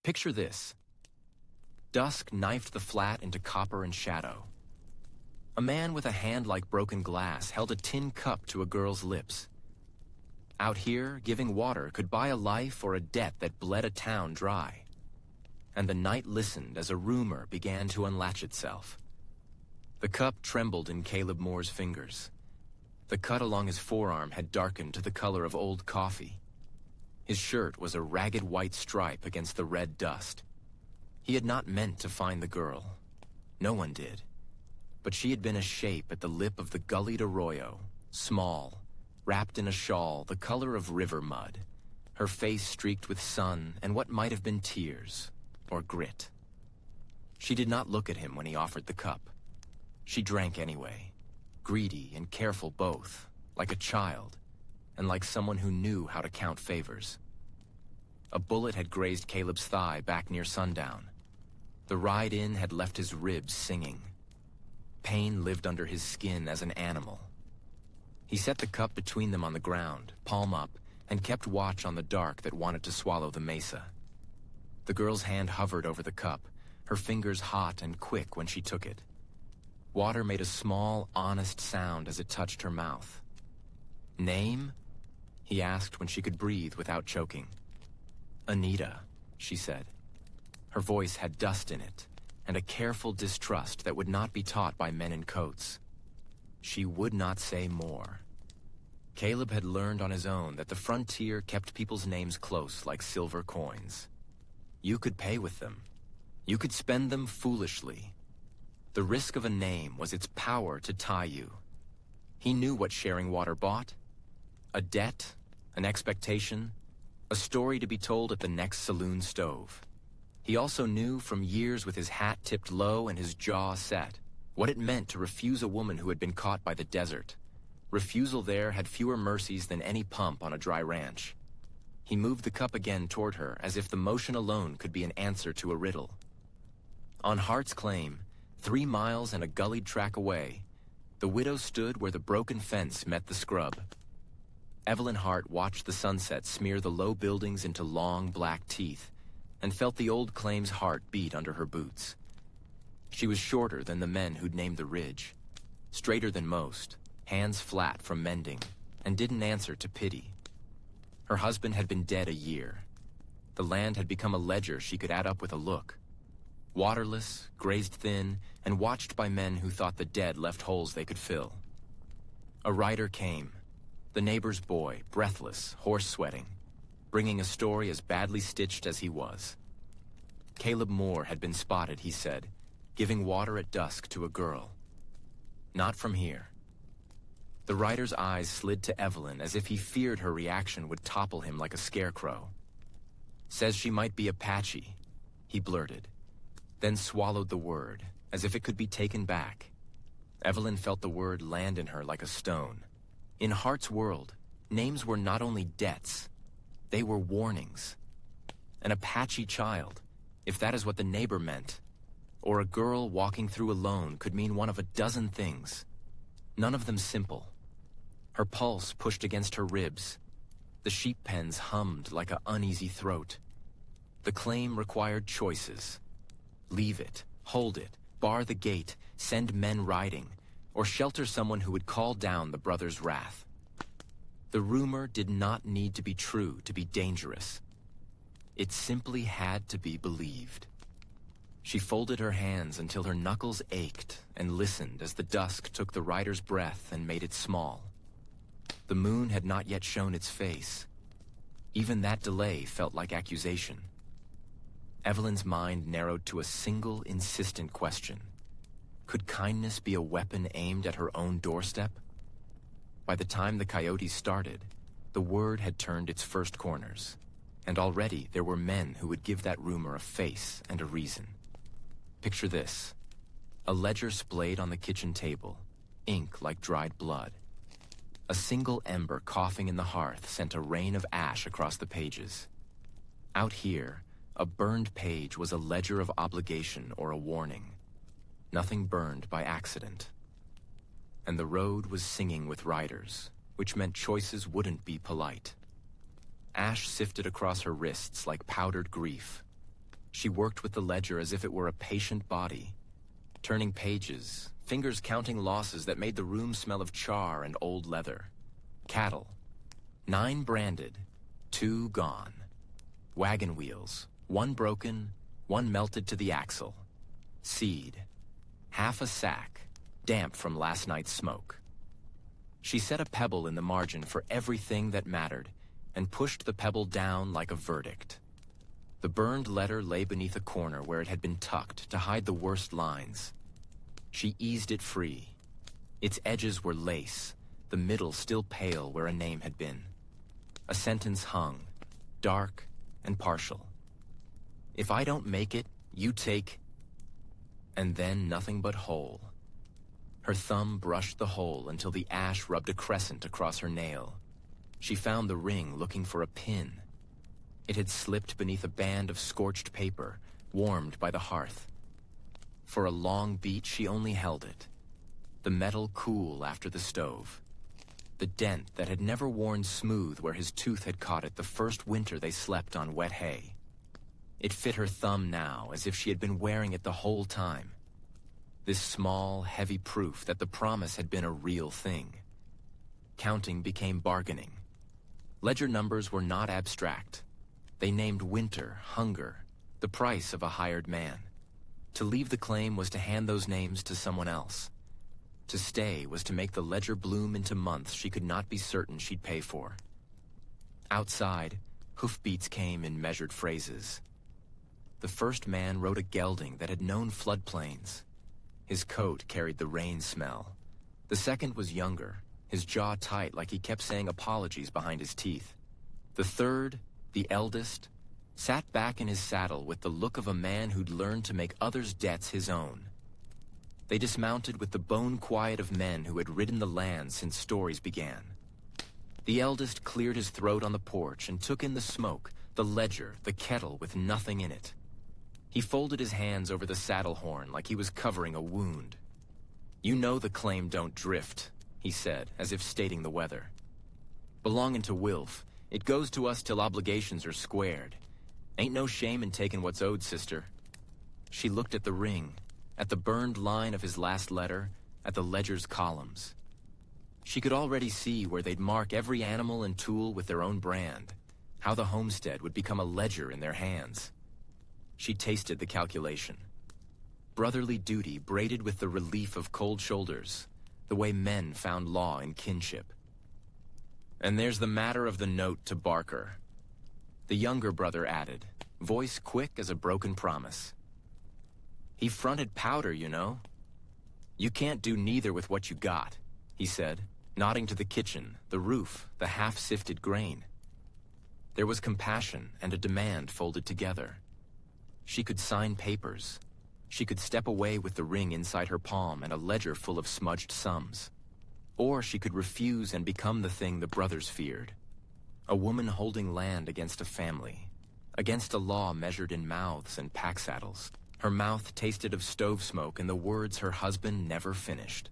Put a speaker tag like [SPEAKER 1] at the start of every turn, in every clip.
[SPEAKER 1] Picture this. Dusk knifed the flat into copper and shadow. A man with a hand like broken glass held a tin cup to a girl's lips. Out here, giving water could buy a life or a debt that bled a town dry. And the night listened as a rumor began to unlatch itself. The cup trembled in Caleb Moore's fingers. The cut along his forearm had darkened to the color of old coffee. His shirt was a ragged white stripe against the red dust. He had not meant to find the girl. No one did. But she had been a shape at the lip of the gullied arroyo, small, wrapped in a shawl the color of river mud, her face streaked with sun and what might have been tears, or grit. She did not look at him when he offered the cup. She drank anyway, greedy and careful both, like a child, and like someone who knew how to count favors. A bullet had grazed Caleb's thigh back near sundown. The ride in had left his ribs singing. Pain lived under his skin as an animal. He set the cup between them on the ground, palm up, and kept watch on the dark that wanted to swallow the mesa. The girl's hand hovered over the cup, her fingers hot and quick when she took it. Water made a small, honest sound as it touched her mouth. "Name?" he asked when she could breathe without choking. "Anita," she said. Her voice had dust in it, and a careful distrust that would not be taught by men in coats. She would not say more. Caleb had learned on his own that the frontier kept people's names close like silver coins. You could pay with them. You could spend them foolishly. The risk of a name was its power to tie you. He knew what sharing water bought. A debt, an expectation, a story to be told at the next saloon stove. He also knew from years with his hat tipped low and his jaw set what it meant to refuse a woman who had been caught by the desert. Refusal there had fewer mercies than any pump on a dry ranch. He moved the cup again toward her as if the motion alone could be an answer to a riddle. On Hart's claim, 3 miles and a gullied track away, the widow stood where the broken fence met the scrub. Evelyn Hart watched the sunset smear the low buildings into long black teeth and felt the old claim's heart beat under her boots. She was shorter than the men who'd named the ridge, straighter than most, hands flat from mending, and didn't answer to pity. Her husband had been dead a year. The land had become a ledger she could add up with a look. Waterless, grazed thin, and watched by men who thought the dead left holes they could fill. A rider came, the neighbor's boy, breathless, horse-sweating, bringing a story as badly stitched as he was. Caleb Moore had been spotted, he said, giving water at dusk to a girl. Not from here. The rider's eyes slid to Evelyn as if he feared her reaction would topple him like a scarecrow. "Says she might be Apache," he blurted, then swallowed the word, as if it could be taken back. Evelyn felt the word land in her like a stone. In Hart's world, names were not only debts, they were warnings. An Apache child, if that is what the neighbor meant, or a girl walking through alone could mean one of a dozen things, none of them simple. Her pulse pushed against her ribs. The sheep pens hummed like an uneasy throat. The claim required choices. Leave it, hold it, bar the gate, send men riding, or shelter someone who would call down the brother's wrath. The rumor did not need to be true to be dangerous. It simply had to be believed. She folded her hands until her knuckles ached and listened as the dusk took the rider's breath and made it small. The moon had not yet shown its face. Even that delay felt like accusation. Evelyn's mind narrowed to a single insistent question. Could kindness be a weapon aimed at her own doorstep? By the time the coyotes started, the word had turned its first corners, and already there were men who would give that rumor a face and a reason. Picture this. A ledger splayed on the kitchen table, ink like dried blood. A single ember coughing in the hearth sent a rain of ash across the pages. Out here, a burned page was a ledger of obligation or a warning. Nothing burned by accident. And the road was singing with riders, which meant choices wouldn't be polite. Ash sifted across her wrists like powdered grief. She worked with the ledger as if it were a patient body, turning pages, fingers counting losses that made the room smell of char and old leather. Cattle, 9 branded, 2 gone. Wagon wheels, 1 broken, 1 melted to the axle. Seed, half a sack, damp from last night's smoke. She set a pebble in the margin for everything that mattered and pushed the pebble down like a verdict. The burned letter lay beneath a corner where it had been tucked to hide the worst lines. She eased it free. Its edges were lace, the middle still pale where a name had been. A sentence hung, dark and partial. If I don't make it, you take... And then nothing but hole. Her thumb brushed the hole until the ash rubbed a crescent across her nail. She found the ring looking for a pin. It had slipped beneath a band of scorched paper, warmed by the hearth. For a long beat, she only held it. The metal cool after the stove. The dent that had never worn smooth where his tooth had caught it the first winter they slept on wet hay. It fit her thumb now as if she had been wearing it the whole time. This small, heavy proof that the promise had been a real thing. Counting became bargaining. Ledger numbers were not abstract. They named winter, hunger, the price of a hired man. To leave the claim was to hand those names to someone else. To stay was to make the ledger bloom into months she could not be certain she'd pay for. Outside, hoofbeats came in measured phrases. The first man rode a gelding that had known floodplains. His coat carried the rain smell. The second was younger, his jaw tight like he kept saying apologies behind his teeth. The third, the eldest, sat back in his saddle with the look of a man who'd learned to make others' debts his own. They dismounted with the bone quiet of men who had ridden the land since stories began. The eldest cleared his throat on the porch and took in the smoke, the ledger, the kettle with nothing in it. He folded his hands over the saddle horn like he was covering a wound. "You know the claim don't drift," he said, as if stating the weather. "Belongin' to Wilf, it goes to us till obligations are squared. Ain't no shame in taking what's owed, sister." She looked at the ring, at the burned line of his last letter, at the ledger's columns. She could already see where they'd mark every animal and tool with their own brand, how the homestead would become a ledger in their hands. She tasted the calculation. Brotherly duty braided with the relief of cold shoulders, the way men found law in kinship. "And there's the matter of the note to Barker," the younger brother added, voice quick as a broken promise. "He fronted powder, you know. You can't do neither with what you got," he said, nodding to the kitchen, the roof, the half-sifted grain. There was compassion and a demand folded together. She could sign papers. She could step away with the ring inside her palm and a ledger full of smudged sums. Or she could refuse and become the thing the brothers feared. A woman holding land against a family, against a law measured in mouths and pack saddles. Her mouth tasted of stove smoke and the words her husband never finished.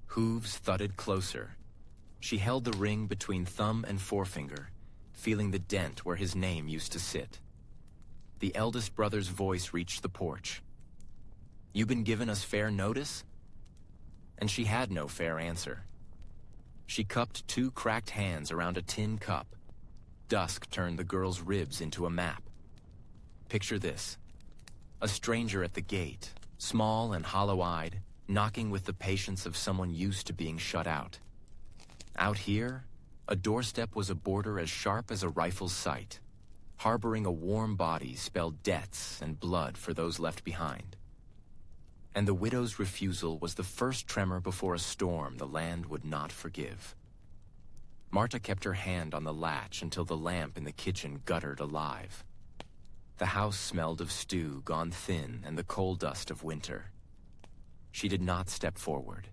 [SPEAKER 1] Hooves thudded closer. She held the ring between thumb and forefinger, feeling the dent where his name used to sit. The eldest brother's voice reached the porch. "You been giving us fair notice?" And she had no fair answer. She cupped 2 cracked hands around a tin cup. Dusk turned the girl's ribs into a map. Picture this. A stranger at the gate, small and hollow-eyed, knocking with the patience of someone used to being shut out. Out here, a doorstep was a border as sharp as a rifle's sight. Harboring a warm body spelled debts and blood for those left behind. And the widow's refusal was the first tremor before a storm the land would not forgive. Marta kept her hand on the latch until the lamp in the kitchen guttered alive. The house smelled of stew gone thin and the coal dust of winter. She did not step forward.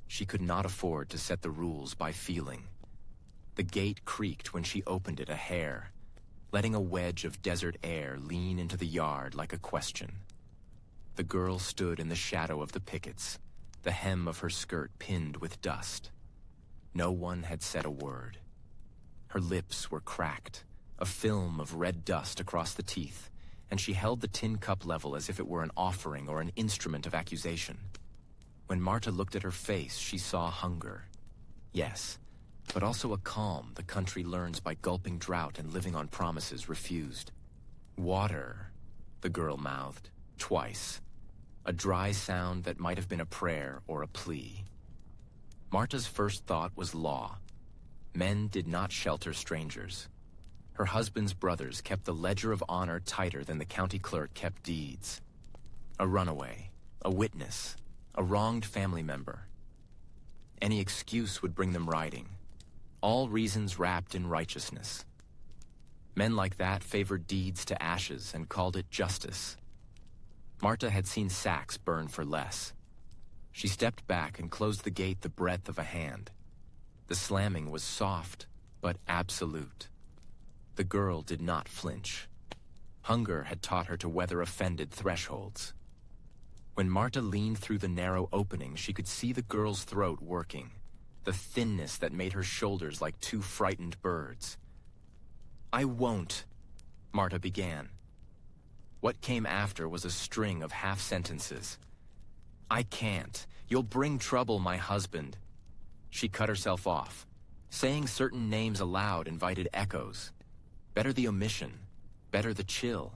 [SPEAKER 1] She could not afford to set the rules by feeling. The gate creaked when she opened it a hair, letting a wedge of desert air lean into the yard like a question. The girl stood in the shadow of the pickets, the hem of her skirt pinned with dust. No one had said a word. Her lips were cracked, a film of red dust across the teeth, and she held the tin cup level as if it were an offering or an instrument of accusation. When Marta looked at her face, she saw hunger. Yes, but also a calm the country learns by gulping drought and living on promises refused. Water, the girl mouthed, twice. A dry sound that might have been a prayer or a plea. Marta's first thought was law. Men did not shelter strangers. Her husband's brothers kept the ledger of honor tighter than the county clerk kept deeds. A runaway, a witness, a wronged family member. Any excuse would bring them riding. All reasons wrapped in righteousness. Men like that favored deeds to ashes and called it justice. Marta had seen sacks burn for less. She stepped back and closed the gate the breadth of a hand. The slamming was soft, but absolute. The girl did not flinch. Hunger had taught her to weather offended thresholds. When Marta leaned through the narrow opening, she could see the girl's throat working, the thinness that made her shoulders like two frightened birds. "I won't," Marta began. What came after was a string of half-sentences. "I can't. You'll bring trouble, my husband." She cut herself off. Saying certain names aloud invited echoes. Better the omission, better the chill.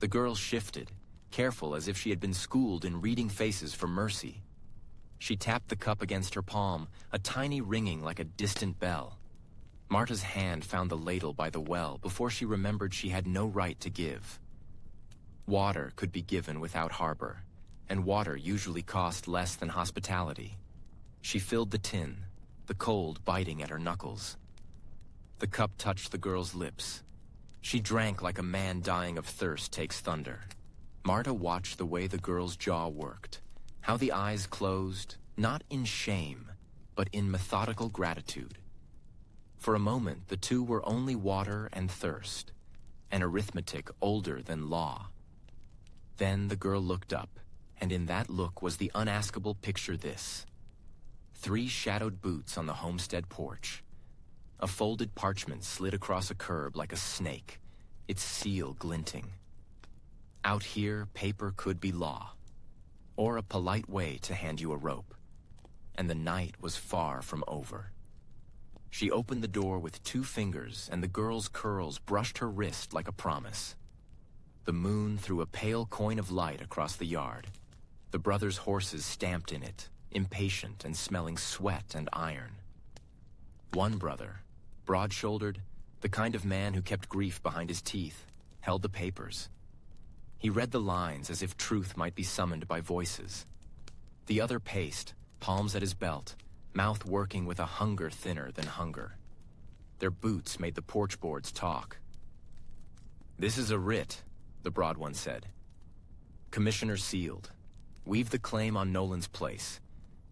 [SPEAKER 1] The girl shifted, careful as if she had been schooled in reading faces for mercy. She tapped the cup against her palm, a tiny ringing like a distant bell. Marta's hand found the ladle by the well before she remembered she had no right to give. Water could be given without harbor, and water usually cost less than hospitality. She filled the tin, the cold biting at her knuckles. The cup touched the girl's lips. She drank like a man dying of thirst takes thunder. Marta watched the way the girl's jaw worked, how the eyes closed, not in shame, but in methodical gratitude. For a moment, the two were only water and thirst, an arithmetic older than law. Then the girl looked up, and in that look was the unaskable picture this. 3 shadowed boots on the homestead porch. A folded parchment slid across a curb like a snake, its seal glinting. Out here, paper could be law, or a polite way to hand you a rope. And the night was far from over. She opened the door with 2 fingers, and the girl's curls brushed her wrist like a promise. The moon threw a pale coin of light across the yard. The brothers' horses stamped in it, impatient and smelling sweat and iron. One brother, broad-shouldered, the kind of man who kept grief behind his teeth, held the papers. He read the lines as if truth might be summoned by voices. The other paced, palms at his belt, mouth working with a hunger thinner than hunger. Their boots made the porch boards talk. "This is a writ," the broad one said. "Commissioner sealed. We've the claim on Nolan's place.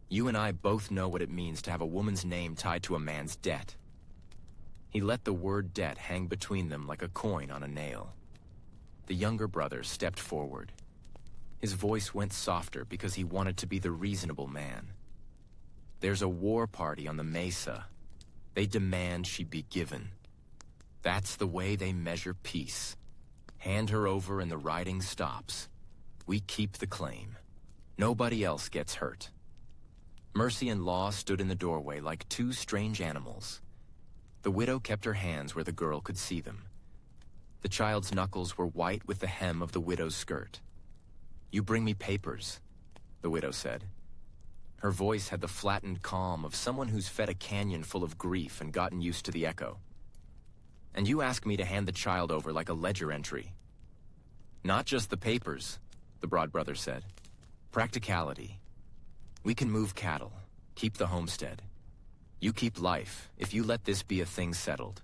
[SPEAKER 1] You and I both know what it means to have a woman's name tied to a man's debt." He let the word debt hang between them like a coin on a nail. The younger brother stepped forward. His voice went softer because he wanted to be the reasonable man. "There's a war party on the mesa. They demand she be given. That's the way they measure peace. Hand her over and the riding stops. We keep the claim. Nobody else gets hurt." Mercy and Law stood in the doorway like 2 strange animals. The widow kept her hands where the girl could see them. The child's knuckles were white with the hem of the widow's skirt. "You bring me papers," the widow said. Her voice had the flattened calm of someone who's fed a canyon full of grief and gotten used to the echo. "And you ask me to hand the child over like a ledger entry." "Not just the papers," the broad brother said. "Practicality. We can move cattle, keep the homestead. You keep life if you let this be a thing settled.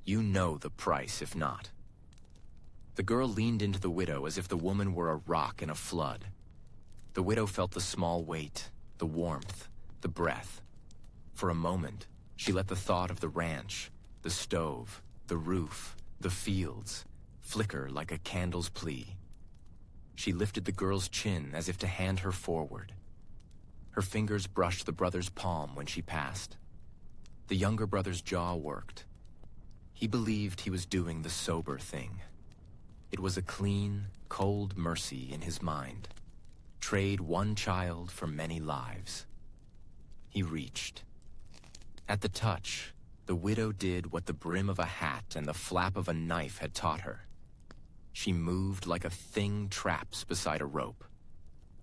[SPEAKER 1] You know the price if not." The girl leaned into the widow as if the woman were a rock in a flood. The widow felt the small weight, the warmth, the breath. For a moment, she let the thought of the ranch, the stove, the roof, the fields, flicker like a candle's plea. She lifted the girl's chin as if to hand her forward. Her fingers brushed the brother's palm when she passed. The younger brother's jaw worked. He believed he was doing the sober thing. It was a clean, cold mercy in his mind. Trade one child for many lives. He reached. At the touch, the widow did what the brim of a hat and the flap of a knife had taught her. She moved like a thing trapped beside a rope.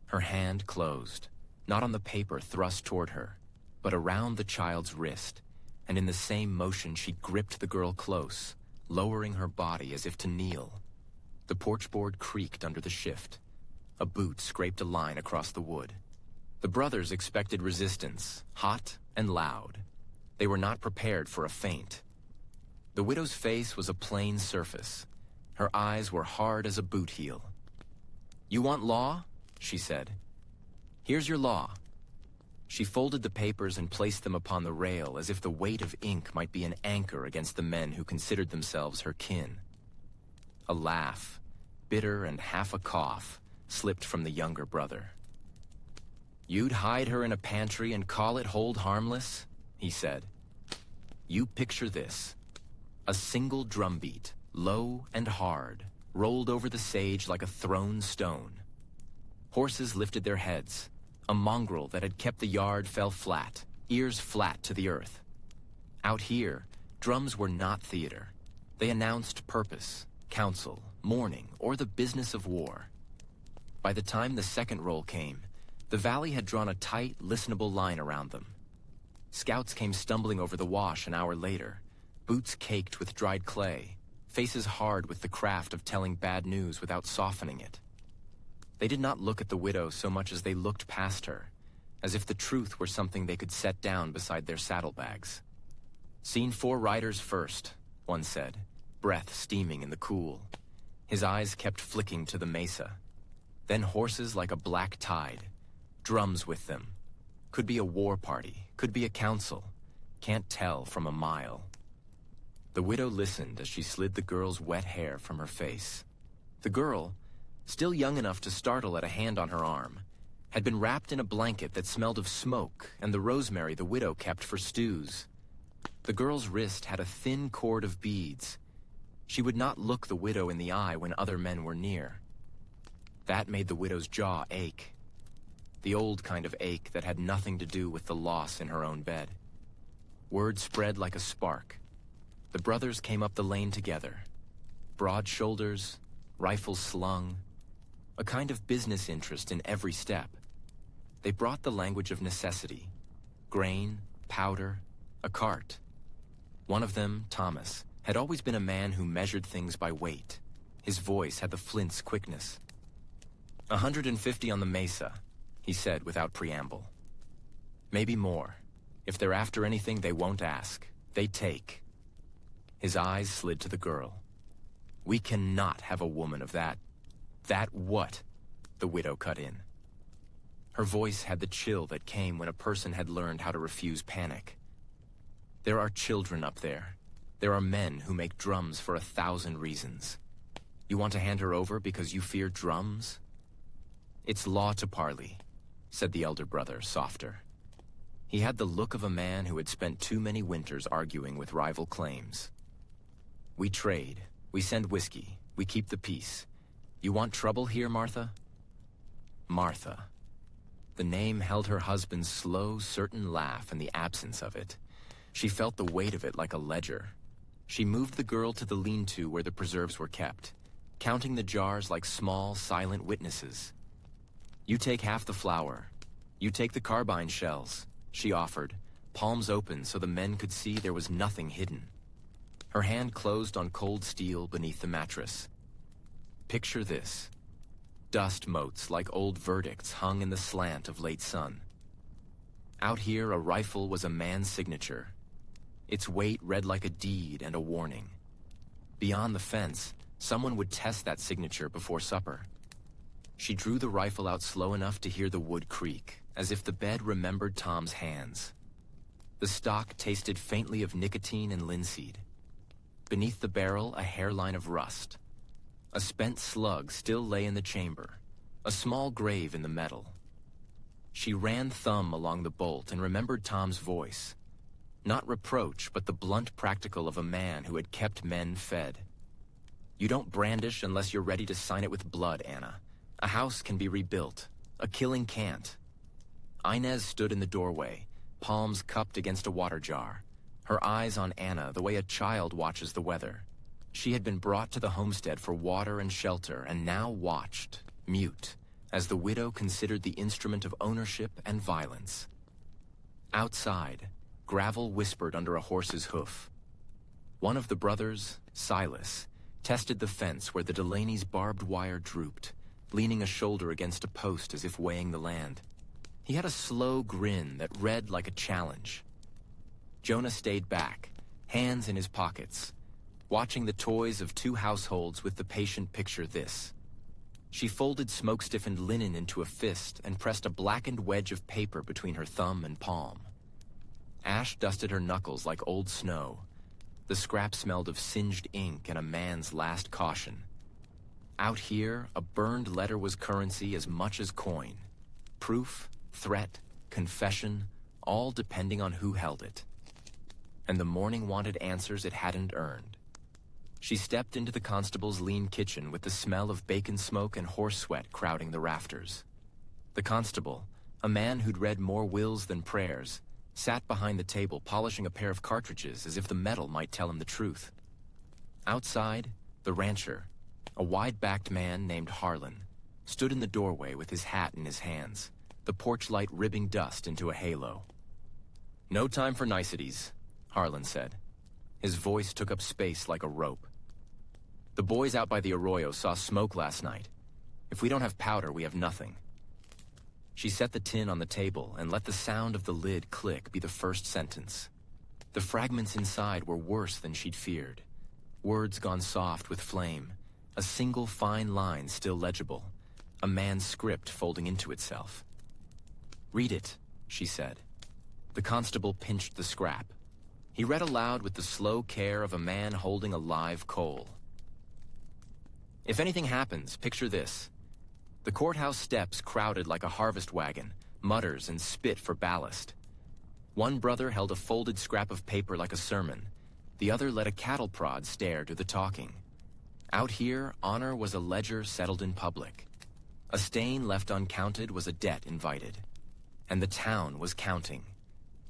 [SPEAKER 1] Her hand closed, not on the paper thrust toward her, but around the child's wrist, and in the same motion she gripped the girl close, lowering her body as if to kneel. The porchboard creaked under the shift. A boot scraped a line across the wood. The brothers expected resistance, hot and loud. They were not prepared for a feint. The widow's face was a plain surface. Her eyes were hard as a boot heel. "You want law?" she said. "Here's your law." She folded the papers and placed them upon the rail as if the weight of ink might be an anchor against the men who considered themselves her kin. A laugh, bitter and half a cough, slipped from the younger brother. "You'd hide her in a pantry and call it hold harmless?" he said. "You picture this. A single drumbeat, low and hard, rolled over the sage like a thrown stone. Horses lifted their heads. A mongrel that had kept the yard fell flat, ears flat to the earth. Out here, drums were not theater. They announced purpose, counsel, mourning, or the business of war. By the time the second roll came, the valley had drawn a tight, listenable line around them. Scouts came stumbling over the wash an hour later, boots caked with dried clay, faces hard with the craft of telling bad news without softening it. They did not look at the widow so much as they looked past her, as if the truth were something they could set down beside their saddlebags. "Seen 4 riders first," one said, breath steaming in the cool. His eyes kept flicking to the mesa. Then horses like a black tide, drums with them. Could be a war party, could be a council. Can't tell from a mile. The widow listened as she slid the girl's wet hair from her face. The girl, still young enough to startle at a hand on her arm, had been wrapped in a blanket that smelled of smoke and the rosemary the widow kept for stews. The girl's wrist had a thin cord of beads. She would not look the widow in the eye when other men were near. That made the widow's jaw ache. The old kind of ache that had nothing to do with the loss in her own bed. Word spread like a spark. The brothers came up the lane together. Broad shoulders, rifles slung, a kind of business interest in every step. They brought the language of necessity. Grain, powder, a cart. One of them, Thomas, had always been a man who measured things by weight. His voice had the flint's quickness. 150 on the mesa, he said without preamble. Maybe more. If they're after anything, they won't ask. They take. His eyes slid to the girl. We cannot have a woman of that. That what? The widow cut in. Her voice had the chill that came when a person had learned how to refuse panic. There are children up there. There are men who make drums for 1,000 reasons. You want to hand her over because you fear drums? It's law to parley, said the elder brother, softer. He had the look of a man who had spent too many winters arguing with rival claims. We trade. We send whiskey. We keep the peace. You want trouble here, Martha? Martha. The name held her husband's slow, certain laugh in the absence of it. She felt the weight of it like a ledger. She moved the girl to the lean-to where the preserves were kept, counting the jars like small, silent witnesses. You take half the flour. You take the carbine shells, she offered, palms open so the men could see there was nothing hidden. Her hand closed on cold steel beneath the mattress. Picture this. Dust motes like old verdicts hung in the slant of late sun. Out here, a rifle was a man's signature. Its weight read like a deed and a warning. Beyond the fence, someone would test that signature before supper. She drew the rifle out slow enough to hear the wood creak, as if the bed remembered Tom's hands. The stock tasted faintly of nicotine and linseed. Beneath the barrel, a hairline of rust. A spent slug still lay in the chamber, a small grave in the metal. She ran thumb along the bolt and remembered Tom's voice. Not reproach, but the blunt practical of a man who had kept men fed. You don't brandish unless you're ready to sign it with blood, Anna. A house can be rebuilt. A killing can't. Inez stood in the doorway, palms cupped against a water jar, her eyes on Anna the way a child watches the weather. She had been brought to the homestead for water and shelter and now watched, mute, as the widow considered the instrument of ownership and violence. Outside, gravel whispered under a horse's hoof. One of the brothers, Silas, tested the fence where the Delaney's barbed wire drooped, leaning a shoulder against a post as if weighing the land. He had a slow grin that read like a challenge. Jonah stayed back, hands in his pockets, watching the toys of two households with the patient picture this. She folded smoke-stiffened linen into a fist and pressed a blackened wedge of paper between her thumb and palm. Ash dusted her knuckles like old snow. The scrap smelled of singed ink and a man's last caution. Out here, a burned letter was currency as much as coin. Proof, threat, confession, all depending on who held it. And the morning wanted answers it hadn't earned. She stepped into the constable's lean kitchen with the smell of bacon smoke and horse sweat crowding the rafters. The constable, a man who'd read more wills than prayers, sat behind the table polishing a pair of cartridges as if the metal might tell him the truth. Outside, the rancher, a wide-backed man named Harlan, stood in the doorway with his hat in his hands, the porch light ribbing dust into a halo. "No time for niceties," Harlan said. His voice took up space like a rope. "The boys out by the arroyo saw smoke last night. If we don't have powder, we have nothing." She set the tin on the table and let the sound of the lid click be the first sentence. The fragments inside were worse than she'd feared. Words gone soft with flame, a single fine line still legible, a man's script folding into itself. "Read it," she said. The constable pinched the scrap. He read aloud with the slow care of a man holding a live coal. "If anything happens, picture this. The courthouse steps crowded like a harvest wagon, mutters and spit for ballast. One brother held a folded scrap of paper like a sermon. The other let a cattle prod stare to the talking. Out here, honor was a ledger settled in public. A stain left uncounted was a debt invited. And the town was counting.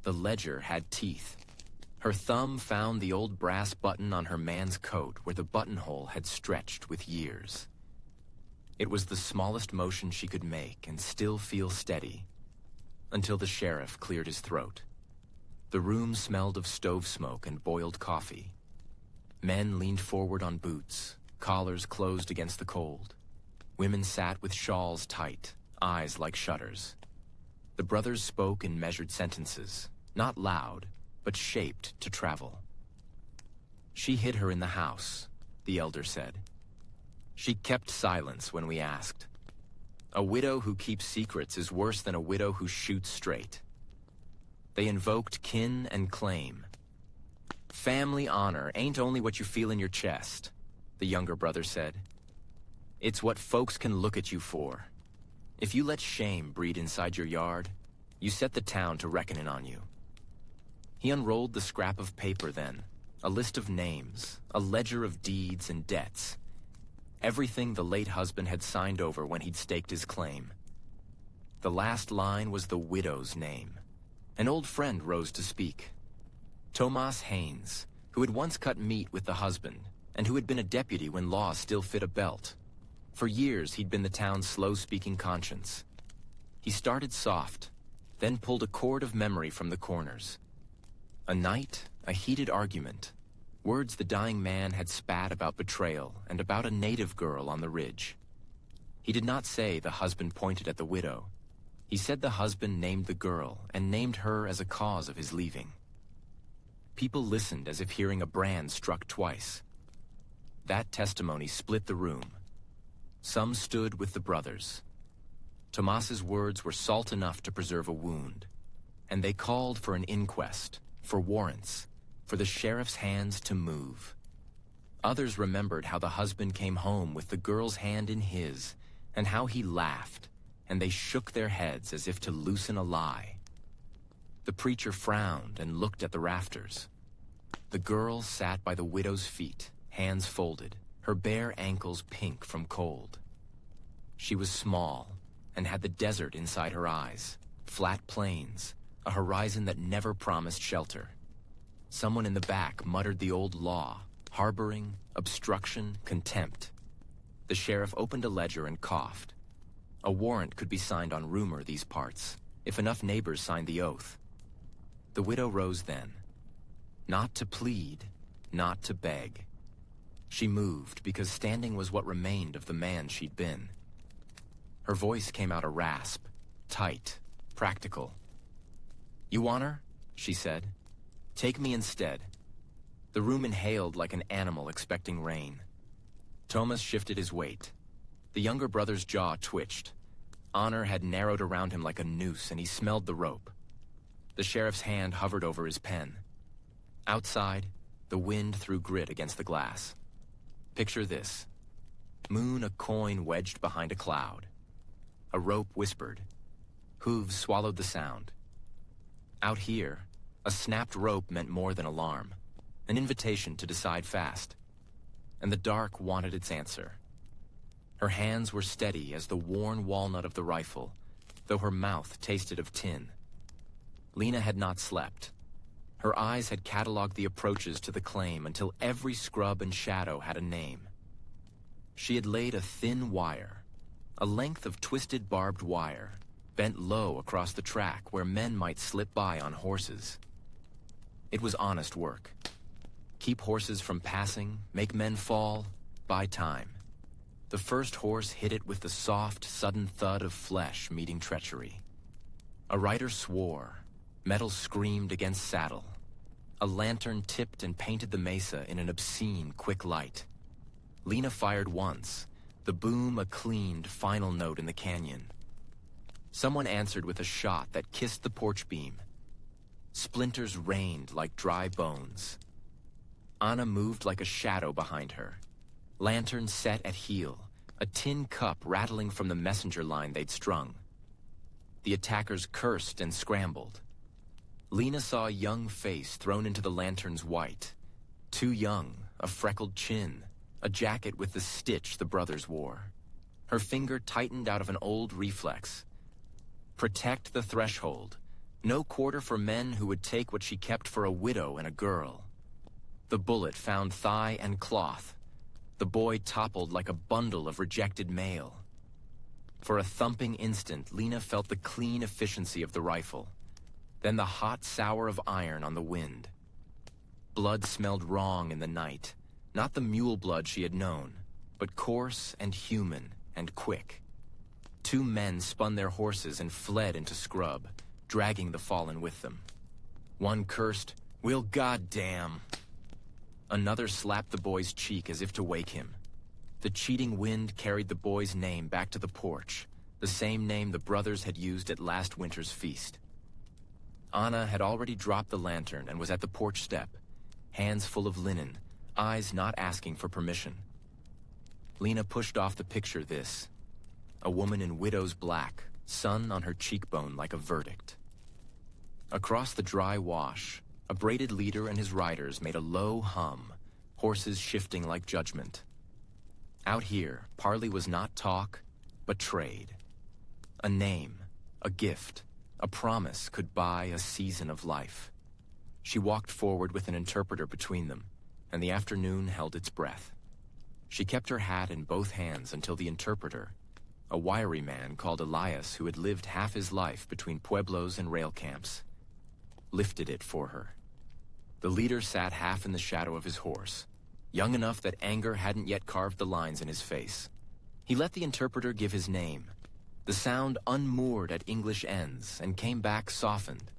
[SPEAKER 1] The ledger had teeth. Her thumb found the old brass button on her man's coat where the buttonhole had stretched with years. It was the smallest motion she could make and still feel steady, until the sheriff cleared his throat. The room smelled of stove smoke and boiled coffee. Men leaned forward on boots, collars closed against the cold. Women sat with shawls tight, eyes like shutters. The brothers spoke in measured sentences, not loud, but shaped to travel. "She hid her in the house," the elder said. "She kept silence when we asked. A widow who keeps secrets is worse than a widow who shoots straight. They invoked kin and claim. Family honor ain't only what you feel in your chest," the younger brother said. "It's what folks can look at you for. If you let shame breed inside your yard, you set the town to reckoning on you." He unrolled the scrap of paper then, a list of names, a ledger of deeds and debts. Everything the late husband had signed over when he'd staked his claim. The last line was the widow's name. An old friend rose to speak. Tomas Haynes, who had once cut meat with the husband, and who had been a deputy when law still fit a belt. For years, he'd been the town's slow-speaking conscience. He started soft, then pulled a cord of memory from the corners. A night, a heated argument. Words the dying man had spat about betrayal and about a native girl on the ridge. He did not say the husband pointed at the widow. He said the husband named the girl and named her as a cause of his leaving. People listened as if hearing a brand struck twice. That testimony split the room. Some stood with the brothers. Tomas's words were salt enough to preserve a wound, and they called for an inquest, for warrants, for the sheriff's hands to move. Others remembered how the husband came home with the girl's hand in his, and how he laughed, and they shook their heads as if to loosen a lie. The preacher frowned and looked at the rafters. The girl sat by the widow's feet, hands folded, her bare ankles pink from cold. She was small and had the desert inside her eyes, flat plains, a horizon that never promised shelter. Someone in the back muttered the old law: harboring, obstruction, contempt. The sheriff opened a ledger and coughed. A warrant could be signed on rumor these parts, if enough neighbors signed the oath. The widow rose then. Not to plead, not to beg. She moved because standing was what remained of the man she'd been. Her voice came out a rasp, tight, practical. "You want her?" she said. "Take me instead." The room inhaled like an animal expecting rain. Thomas shifted his weight. The younger brother's jaw twitched. Honor had narrowed around him like a noose, and he smelled the rope. The sheriff's hand hovered over his pen. Outside, the wind threw grit against the glass. Picture this. Moon a coin wedged behind a cloud. A rope whispered. Hooves swallowed the sound. Out here, a snapped rope meant more than alarm, an invitation to decide fast. And the dark wanted its answer. Her hands were steady as the worn walnut of the rifle, though her mouth tasted of tin. Lena had not slept. Her eyes had cataloged the approaches to the claim until every scrub and shadow had a name. She had laid a thin wire, a length of twisted barbed wire, bent low across the track where men might slip by on horses. It was honest work. Keep horses from passing, make men fall, buy time. The first horse hit it with the soft, sudden thud of flesh meeting treachery. A rider swore. Metal screamed against saddle. A lantern tipped and painted the mesa in an obscene, quick light. Lena fired once, the boom a cleaned, final note in the canyon. Someone answered with a shot that kissed the porch beam. Splinters rained like dry bones. Anna moved like a shadow behind her. Lantern set at heel, a tin cup rattling from the messenger line they'd strung. The attackers cursed and scrambled. Lena saw a young face thrown into the lantern's white. Too young, a freckled chin, a jacket with the stitch the brothers wore. Her finger tightened out of an old reflex. Protect the threshold. No quarter for men who would take what she kept for a widow and a girl. The bullet found thigh and cloth. The boy toppled like a bundle of rejected mail. For a thumping instant, Lena felt the clean efficiency of the rifle. Then the hot sour of iron on the wind. Blood smelled wrong in the night. Not the mule blood she had known, but coarse and human and quick. Two men spun their horses and fled into scrub, dragging the fallen with them. One cursed, "We'll goddamn." Another slapped the boy's cheek as if to wake him. The cheating wind carried the boy's name back to the porch, the same name the brothers had used at last winter's feast. Anna had already dropped the lantern and was at the porch step, hands full of linen, eyes not asking for permission. Lena pushed off the picture this. A woman in widow's black, sun on her cheekbone like a verdict. Across the dry wash, a braided leader and his riders made a low hum, horses shifting like judgment. Out here, parley was not talk, but trade. A name, a gift, a promise could buy a season of life. She walked forward with an interpreter between them, and the afternoon held its breath. She kept her hat in both hands until the interpreter, a wiry man called Elias who had lived half his life between pueblos and rail camps, lifted it for her. The leader sat half in the shadow of his horse, young enough that anger hadn't yet carved the lines in his face. He let the interpreter give his name. The sound unmoored at English ends and came back softened.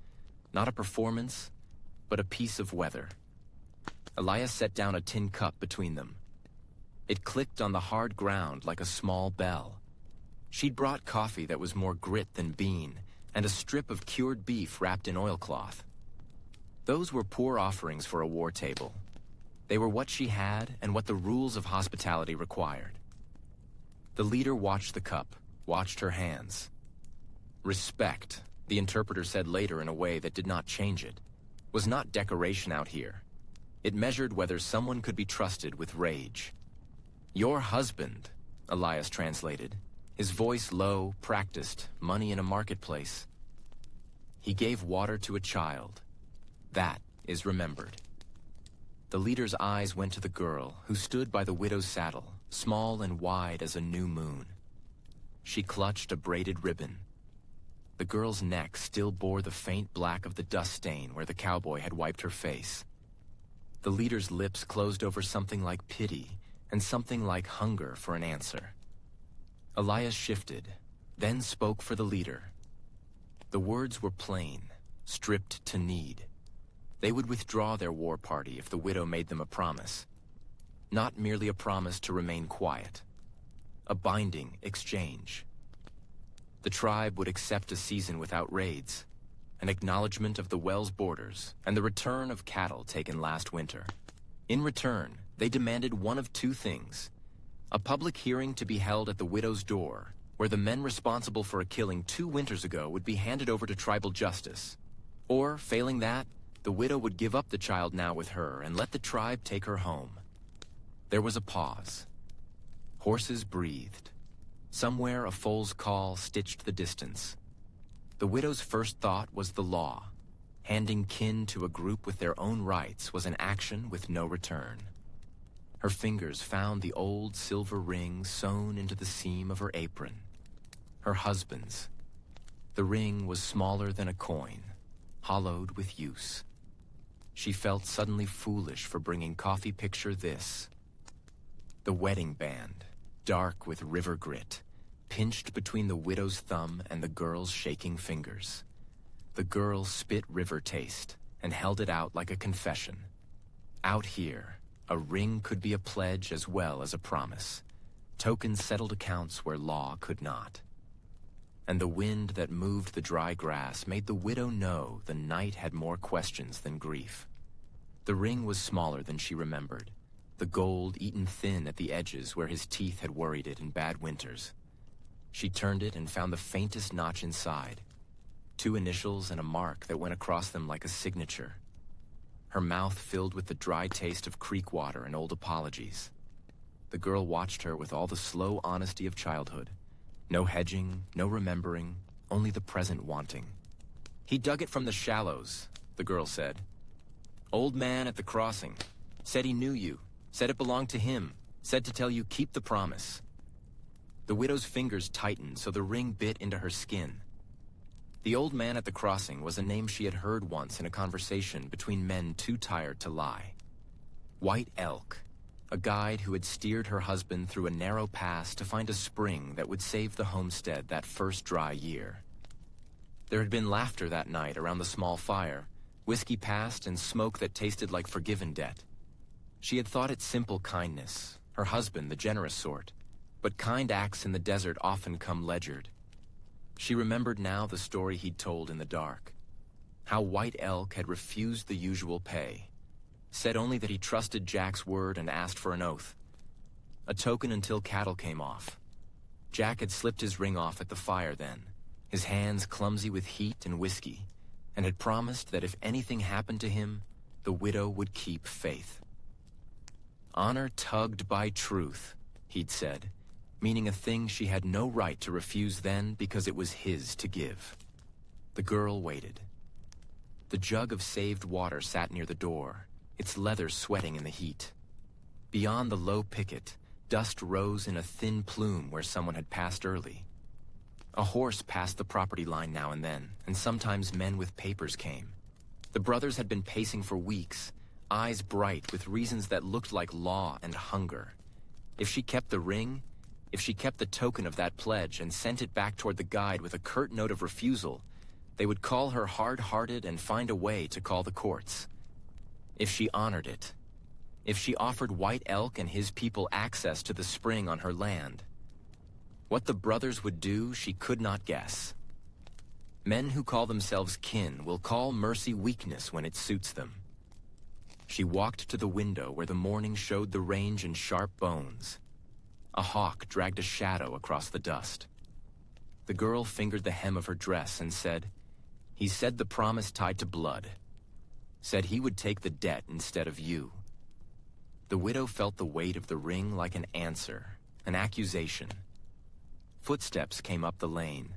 [SPEAKER 1] Not a performance, but a piece of weather. Elias set down a tin cup between them. It clicked on the hard ground like a small bell. She'd brought coffee that was more grit than bean, and a strip of cured beef wrapped in oilcloth. Those were poor offerings for a war table. They were what she had and what the rules of hospitality required. The leader watched the cup, watched her hands. Respect, the interpreter said later in a way that did not change it, was not decoration out here. It measured whether someone could be trusted with rage. "Your husband," Elias translated, his voice low, practiced, money in a marketplace. "He gave water to a child. That is remembered." The leader's eyes went to the girl, who stood by the widow's saddle, small and wide as a new moon. She clutched a braided ribbon. The girl's neck still bore the faint black of the dust stain where the cowboy had wiped her face. The leader's lips closed over something like pity and something like hunger for an answer. Elias shifted, then spoke for the leader. The words were plain, stripped to need. They would withdraw their war party if the widow made them a promise. Not merely a promise to remain quiet. A binding exchange. The tribe would accept a season without raids, an acknowledgement of the well's borders, and the return of cattle taken last winter. In return, they demanded one of two things: a public hearing to be held at the widow's door, where the men responsible for a killing 2 winters ago would be handed over to tribal justice. Or, failing that, the widow would give up the child now with her and let the tribe take her home. There was a pause. Horses breathed. Somewhere a foal's call stitched the distance. The widow's first thought was the law. Handing kin to a group with their own rights was an action with no return. Her fingers found the old silver ring sewn into the seam of her apron. Her husband's. The ring was smaller than a coin, hollowed with use. She felt suddenly foolish for bringing coffee picture this. The wedding band, dark with river grit, pinched between the widow's thumb and the girl's shaking fingers. The girl spit river taste and held it out like a confession. Out here, a ring could be a pledge as well as a promise. Tokens settled accounts where law could not. And the wind that moved the dry grass made the widow know the night had more questions than grief. The ring was smaller than she remembered, the gold eaten thin at the edges where his teeth had worried it in bad winters. She turned it and found the faintest notch inside, 2 initials and a mark that went across them like a signature. Her mouth filled with the dry taste of creek water and old apologies. The girl watched her with all the slow honesty of childhood. No hedging, no remembering, only the present wanting. "He dug it from the shallows," the girl said. "Old man at the crossing. Said he knew you. Said it belonged to him. Said to tell you keep the promise." The widow's fingers tightened so the ring bit into her skin. The old man at the crossing was a name she had heard once in a conversation between men too tired to lie. White Elk, a guide who had steered her husband through a narrow pass to find a spring that would save the homestead that first dry year. There had been laughter that night around the small fire, whiskey passed and smoke that tasted like forgiven debt. She had thought it simple kindness, her husband the generous sort, but kind acts in the desert often come ledgered. She remembered now the story he'd told in the dark. How White Elk had refused the usual pay, said only that he trusted Jack's word and asked for an oath. A token until cattle came off. Jack had slipped his ring off at the fire then, his hands clumsy with heat and whiskey, and had promised that if anything happened to him, the widow would keep faith. Honor tugged by truth, he'd said, meaning a thing she had no right to refuse then because it was his to give. The girl waited. The jug of saved water sat near the door, its leather sweating in the heat. Beyond the low picket, dust rose in a thin plume where someone had passed early. A horse passed the property line now and then, and sometimes men with papers came. The brothers had been pacing for weeks, eyes bright with reasons that looked like law and hunger. If she kept the ring, if she kept the token of that pledge and sent it back toward the guide with a curt note of refusal, they would call her hard-hearted and find a way to call the courts. If she honored it, if she offered White Elk and his people access to the spring on her land, what the brothers would do, she could not guess. Men who call themselves kin will call mercy weakness when it suits them. She walked to the window where the morning showed the range in sharp bones. A hawk dragged a shadow across the dust. The girl fingered the hem of her dress and said, "He said the promise tied to blood. Said he would take the debt instead of you." The widow felt the weight of the ring like an answer, an accusation. Footsteps came up the lane,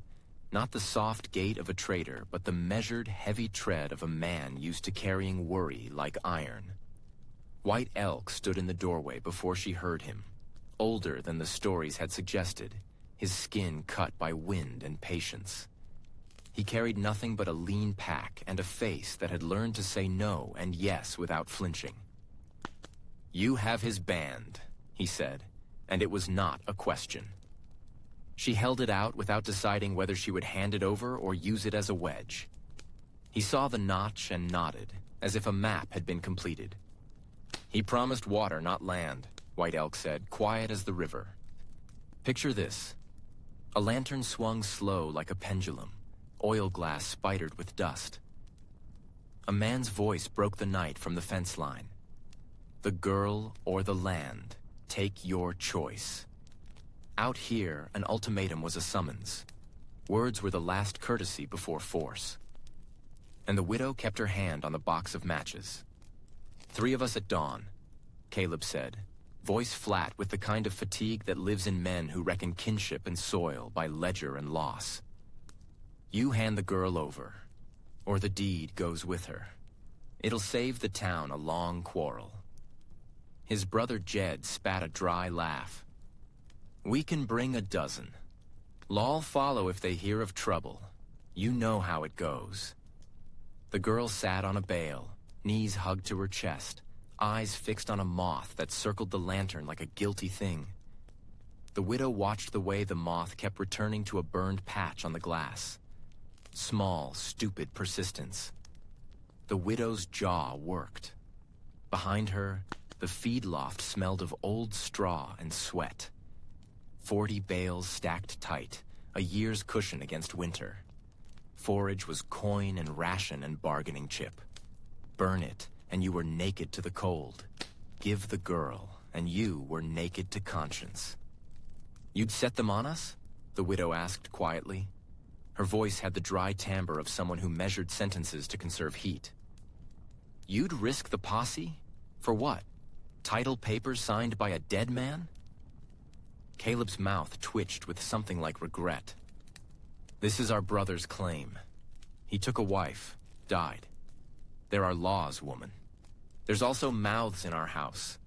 [SPEAKER 1] not the soft gait of a trader, but the measured, heavy tread of a man used to carrying worry like iron. White Elk stood in the doorway before she heard him, older than the stories had suggested, his skin cut by wind and patience. He carried nothing but a lean pack and a face that had learned to say no and yes without flinching. "You have his band," he said, and it was not a question. She held it out without deciding whether she would hand it over or use it as a wedge. He saw the notch and nodded, as if a map had been completed. "He promised water, not land," White Elk said, quiet as the river. "Picture this. A lantern swung slow like a pendulum, oil glass spidered with dust. A man's voice broke the night from the fence line. 'The girl or the land, take your choice.' Out here, an ultimatum was a summons. Words were the last courtesy before force. And the widow kept her hand on the box of matches. 3 of us at dawn," Caleb said, voice flat with the kind of fatigue that lives in men who reckon kinship and soil by ledger and loss. "You hand the girl over, or the deed goes with her. It'll save the town a long quarrel." His brother Jed spat a dry laugh. "We can bring a dozen. Law'll follow if they hear of trouble. You know how it goes." The girl sat on a bale, knees hugged to her chest, eyes fixed on a moth that circled the lantern like a guilty thing. The widow watched the way the moth kept returning to a burned patch on the glass. Small, stupid persistence. The widow's jaw worked. Behind her, the feed loft smelled of old straw and sweat. 40 bales stacked tight, a year's cushion against winter. Forage was coin and ration and bargaining chip. Burn it, and you were naked to the cold. Give the girl, and you were naked to conscience. "You'd set them on us?" the widow asked quietly. Her voice had the dry timbre of someone who measured sentences to conserve heat. "You'd risk the posse? For what? Title papers signed by a dead man?" Caleb's mouth twitched with something like regret. "This is our brother's claim. He took a wife, died. There are laws, woman. There's also mouths in our house.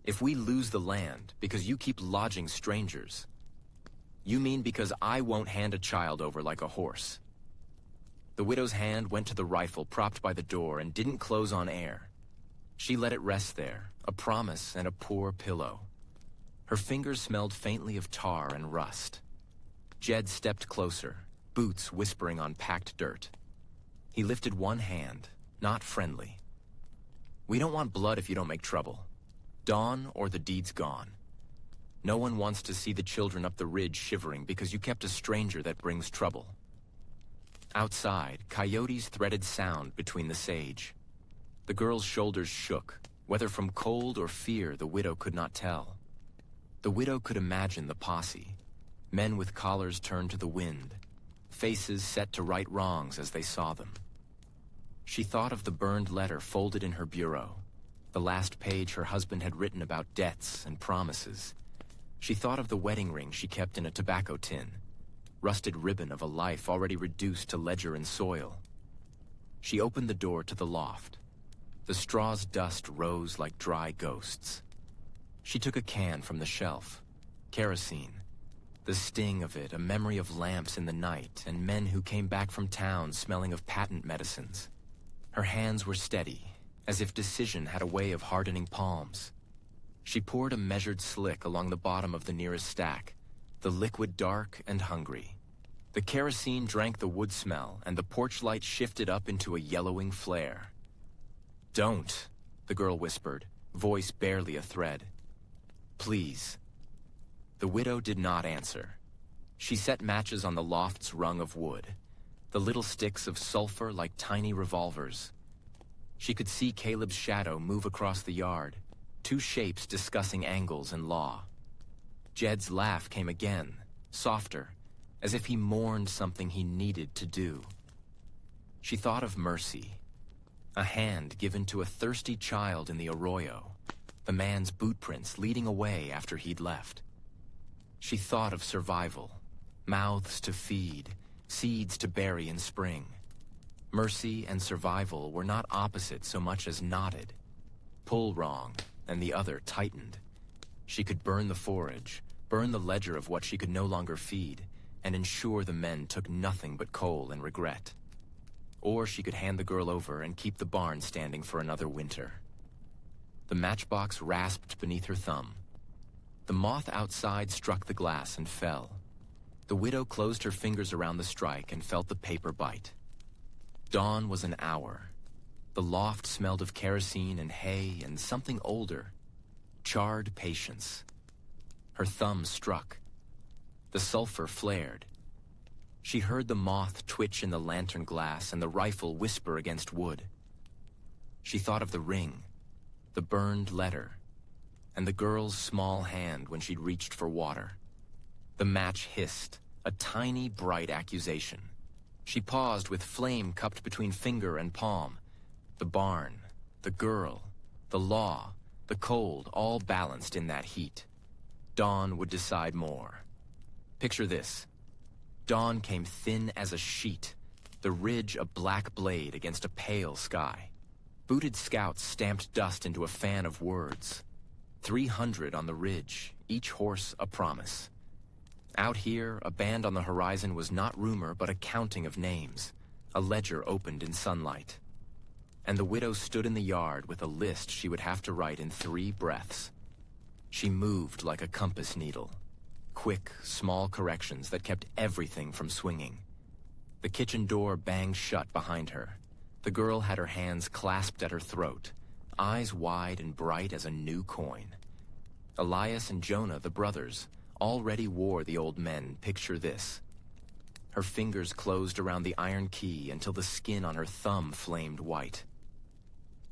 [SPEAKER 1] If we lose the land because you keep lodging strangers..." "You mean because I won't hand a child over like a horse?" The widow's hand went to the rifle propped by the door and didn't close on air. She let it rest there, a promise and a poor pillow. Her fingers smelled faintly of tar and rust. Jed stepped closer, boots whispering on packed dirt. He lifted one hand, not friendly. "We don't want blood if you don't make trouble. Dawn or the deed's gone. No one wants to see the children up the ridge shivering because you kept a stranger that brings trouble." Outside, coyotes threaded sound between the sage. The girl's shoulders shook, whether from cold or fear the widow could not tell. The widow could imagine the posse, men with collars turned to the wind, faces set to right wrongs as they saw them. She thought of the burned letter folded in her bureau, the last page her husband had written about debts and promises. She thought of the wedding ring she kept in a tobacco tin, rusted ribbon of a life already reduced to ledger and soil. She opened the door to the loft. The straw's dust rose like dry ghosts. She took a can from the shelf. Kerosene. The sting of it, a memory of lamps in the night and men who came back from town smelling of patent medicines. Her hands were steady, as if decision had a way of hardening palms. She poured a measured slick along the bottom of the nearest stack, the liquid dark and hungry. The kerosene drank the wood smell, and the porch light shifted up into a yellowing flare. "Don't," the girl whispered, voice barely a thread. "Please." The widow did not answer. She set matches on the loft's rung of wood, the little sticks of sulfur like tiny revolvers. She could see Caleb's shadow move across the yard, 2 shapes discussing angles and law. Jed's laugh came again, softer, as if he mourned something he needed to do. She thought of mercy, a hand given to a thirsty child in the arroyo, the man's boot prints leading away after he'd left. She thought of survival, mouths to feed, seeds to bury in spring. Mercy and survival were not opposite so much as knotted. Pull wrong, and the other tightened. She could burn the forage, burn the ledger of what she could no longer feed, and ensure the men took nothing but coal and regret. Or she could hand the girl over and keep the barn standing for another winter. The matchbox rasped beneath her thumb. The moth outside struck the glass and fell. The widow closed her fingers around the strike and felt the paper bite. Dawn was an hour. The loft smelled of kerosene and hay and something older. Charred patience. Her thumb struck. The sulfur flared. She heard the moth twitch in the lantern glass and the rifle whisper against wood. She thought of the ring, the burned letter, and the girl's small hand when she'd reached for water. The match hissed, a tiny, bright accusation. She paused with flame cupped between finger and palm. The barn, the girl, the law, the cold, all balanced in that heat. Dawn would decide more. Picture this. Dawn came thin as a sheet, the ridge a black blade against a pale sky. Booted scouts stamped dust into a fan of words. 300 on the ridge, each horse a promise. Out here, a band on the horizon was not rumor but a counting of names. A ledger opened in sunlight. And the widow stood in the yard with a list she would have to write in 3 breaths. She moved like a compass needle. Quick, small corrections that kept everything from swinging. The kitchen door banged shut behind her. The girl had her hands clasped at her throat, eyes wide and bright as a new coin. Elias and Jonah, the brothers, already wore the old men. Picture this. Her fingers closed around the iron key until the skin on her thumb flamed white.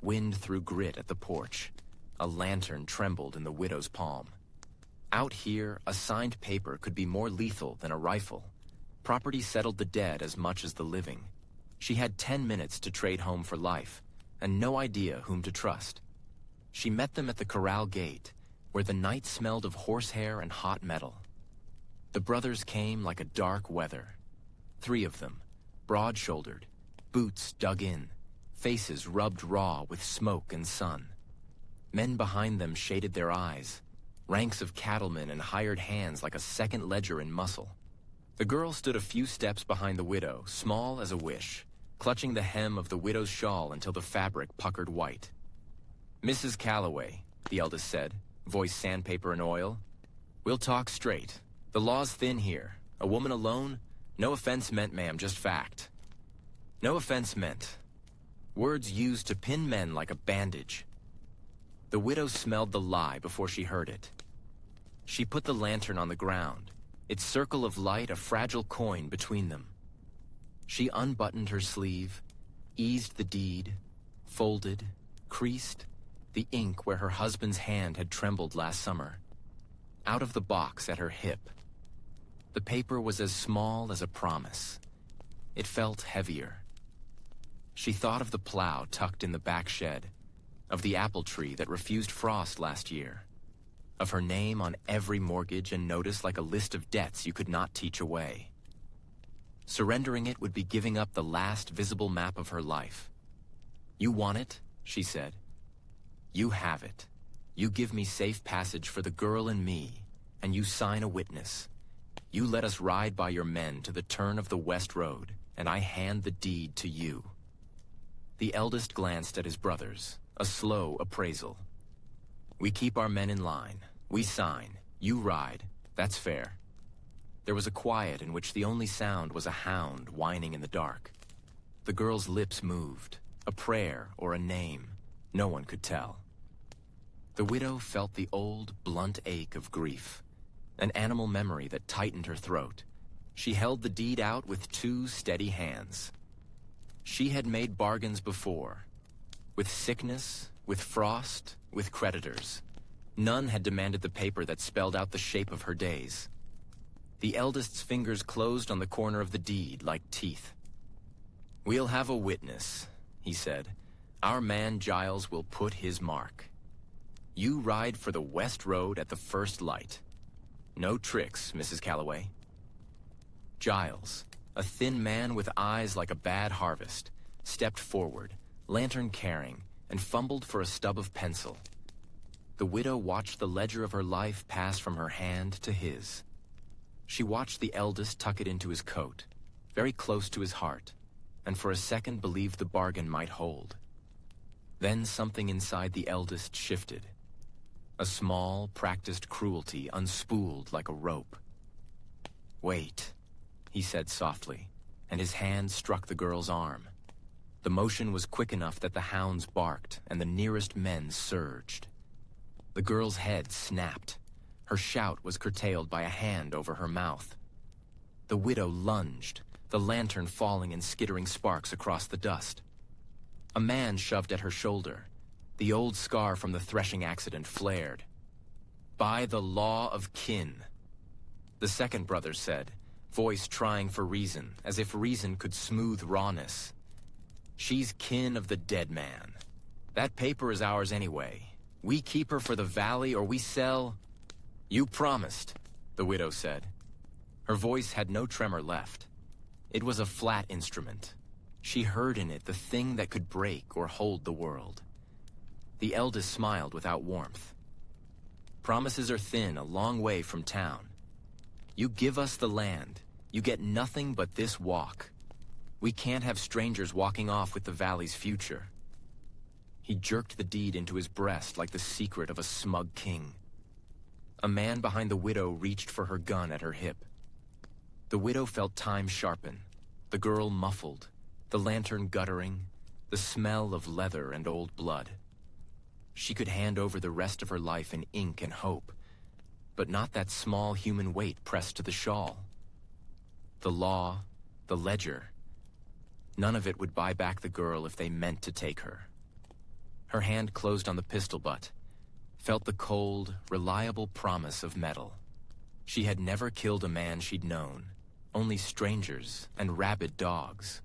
[SPEAKER 1] Wind threw grit at the porch. A lantern trembled in the widow's palm. Out here, a signed paper could be more lethal than a rifle. Property settled the dead as much as the living. She had 10 minutes to trade home for life, and no idea whom to trust. She met them at the corral gate, where the night smelled of horsehair and hot metal. The brothers came like a dark weather. 3 of them, broad-shouldered, boots dug in, faces rubbed raw with smoke and sun. Men behind them shaded their eyes, ranks of cattlemen and hired hands like a second ledger in muscle. The girl stood a few steps behind the widow, small as a wish, clutching the hem of the widow's shawl until the fabric puckered white. "Mrs. Calloway," the eldest said, voice sandpaper and oil. "We'll talk straight. The law's thin here. A woman alone? No offense meant, ma'am, just fact. No offense meant. Words used to pin men like a bandage." The widow smelled the lie before she heard it. She put the lantern on the ground, its circle of light a fragile coin between them. She unbuttoned her sleeve, eased the deed, folded, creased, the ink where her husband's hand had trembled last summer. Out of the box at her hip. The paper was as small as a promise. It felt heavier. She thought of the plow tucked in the back shed, of the apple tree that refused frost last year, of her name on every mortgage and notice like a list of debts you could not teach away. Surrendering it would be giving up the last visible map of her life. "You want it?" she said. "You have it. You give me safe passage for the girl and me, and you sign a witness. You let us ride by your men to the turn of the West Road, and I hand the deed to you." The eldest glanced at his brothers, a slow appraisal. "We keep our men in line. We sign. You ride. That's fair." There was a quiet in which the only sound was a hound whining in the dark. The girl's lips moved, a prayer or a name. No one could tell. The widow felt the old, blunt ache of grief, an animal memory that tightened her throat. She held the deed out with 2 steady hands. She had made bargains before, with sickness, with frost, with creditors. None had demanded the paper that spelled out the shape of her days. The eldest's fingers closed on the corner of the deed like teeth. "We'll have a witness," he said. "Our man Giles will put his mark." You ride for the West Road at the first light. No tricks, Mrs. Calloway. Giles, a thin man with eyes like a bad harvest, stepped forward, lantern carrying, and fumbled for a stub of pencil. The widow watched the ledger of her life pass from her hand to his. She watched the eldest tuck it into his coat, very close to his heart, and for a second believed the bargain might hold. Then something inside the eldest shifted. A small, practiced cruelty unspooled like a rope. "Wait," he said softly, and his hand struck the girl's arm. The motion was quick enough that the hounds barked and the nearest men surged. The girl's head snapped. Her shout was curtailed by a hand over her mouth. The widow lunged, the lantern falling in skittering sparks across the dust. A man shoved at her shoulder. The old scar from the threshing accident flared. "By the law of kin," the second brother said, voice trying for reason, as if reason could smooth rawness. "She's kin of the dead man. That paper is ours anyway. We keep her for the valley or we sell—" "You promised," the widow said. Her voice had no tremor left. It was a flat instrument. She heard in it the thing that could break or hold the world. The eldest smiled without warmth. "Promises are thin, a long way from town. You give us the land, you get nothing but this walk. We can't have strangers walking off with the valley's future." He jerked the deed into his breast like the secret of a smug king. A man behind the widow reached for her gun at her hip. The widow felt time sharpen, the girl muffled, the lantern guttering, the smell of leather and old blood. She could hand over the rest of her life in ink and hope, but not that small human weight pressed to the shawl. The law, the ledger, none of it would buy back the girl if they meant to take her. Her hand closed on the pistol butt, felt the cold, reliable promise of metal. She had never killed a man she'd known, only strangers and rabid dogs.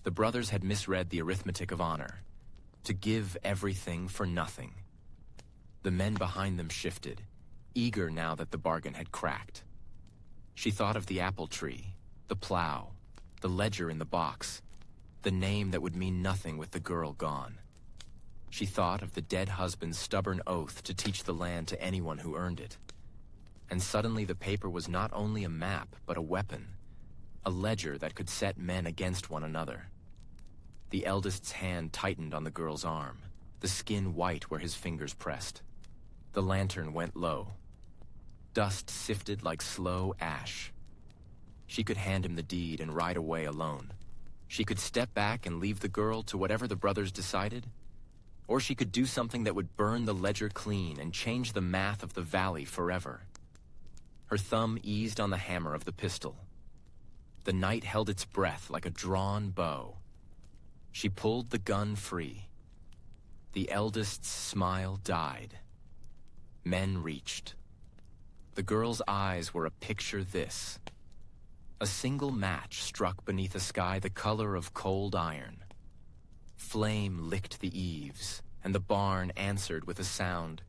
[SPEAKER 1] The brothers had misread the arithmetic of honor, to give everything for nothing. The men behind them shifted, eager now that the bargain had cracked. She thought of the apple tree, the plow, the ledger in the box, the name that would mean nothing with the girl gone. She thought of the dead husband's stubborn oath to teach the land to anyone who earned it. And suddenly the paper was not only a map, but a weapon, a ledger that could set men against one another. The eldest's hand tightened on the girl's arm, the skin white where his fingers pressed. The lantern went low. Dust sifted like slow ash. She could hand him the deed and ride away alone. She could step back and leave the girl to whatever the brothers decided. Or she could do something that would burn the ledger clean and change the math of the valley forever. Her thumb eased on the hammer of the pistol. The night held its breath like a drawn bow. She pulled the gun free. The eldest's smile died. Men reached. The girl's eyes were a picture this. A single match struck beneath a sky the color of cold iron. Flame licked the eaves, and the barn answered with a sound